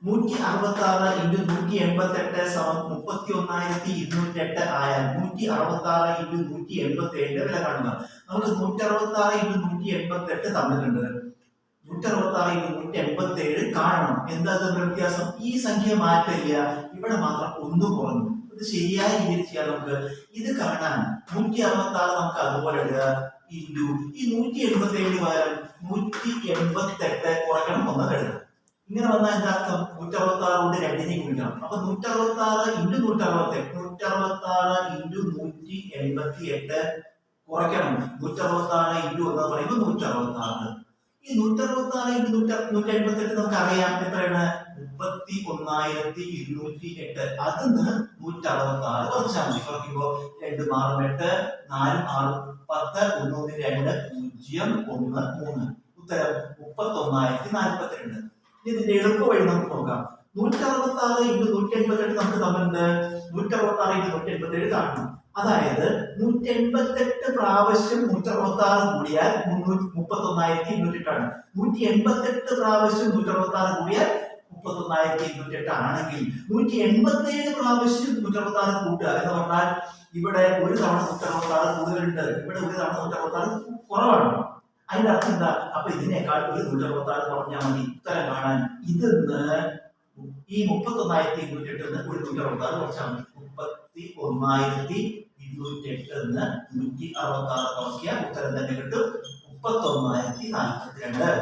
166 into 188 സമം 31,208 ആയാൽ 166 into 187 വില കാണുക. നമുക്ക് 166 ഇൻറ്റു 188 തന്നിട്ടുണ്ട്. 166 ഇൻറ്റു 187 കാണണം. എന്താ വ്യത്യാസം? ഈ സംഖ്യ മാറ്റില്ല, ഇവിടെ മാത്രം ഒന്ന് കുറഞ്ഞു. ഇത് ശരിയായ രീതിയിൽ ചെയ്യാൻ നമുക്ക് ഇത് കാണാൻ 166 നമുക്ക് അതുപോലെ ഇടുക ഇൻറ്റു ഈ 187 പകരം 188 കുറയ്ക്കണം ഒന്ന് എഴുതാം. ഇങ്ങനെ വന്നാൽ എന്താ അർത്ഥം? 166 കൊണ്ട് 2 ഗുണിക്കണം. അപ്പൊ 166 ഇൻറ്റു 168 166 ഇൻറ്റു 188 കുറയ്ക്കണം. 166 ഇൻറ്റു എന്ന് പറയുമ്പോൾ 166. ഈ 166 ഇൻറ്റു 188 നമുക്ക് അറിയാം എത്രയാണ്? 31,208. അതിന്ന് 166 കുറച്ചാൽ മതി. കുറയ്ക്കുമ്പോ 2 മാറും 8, 4 6 10, 1 2 0 1 3. ഉത്തരം 31,042. ഇതിന്റെ എളുപ്പ വഴി നമുക്ക് നോക്കാം. 166 ഇൻറ്റു 188 നമുക്ക് തമ്മിലുണ്ട്. 166 ഇൻറ്റു 187 കാണണം. അതായത് 188 പ്രാവശ്യം 166 കൂടിയാൽ 31,208 188 പ്രാവശ്യം 166 കൂടിയാൽ 31,208 ആണെങ്കിൽ 187 പ്രാവശ്യം 166 കൂട്ടുക എന്ന് പറഞ്ഞാൽ ഇവിടെ ഒരു തവണ 166 കൂടുതലുണ്ട്, ഇവിടെ ഒരു തവണ 166 കുറവാണ്. അതിന്റെ അർത്ഥം എന്താ? അപ്പൊ ഇതിനേക്കാൾ ഒരു 166 കുറഞ്ഞാൽ മതി ഉത്തരം കാണാൻ. ഇതിന്ന് ഈ 31,208 ഒരു 166 കുറച്ചാൽ മതി. 31,208 166 കുറയ്ക്കുക, ഉത്തരം തന്നെ കിട്ടും 31,042.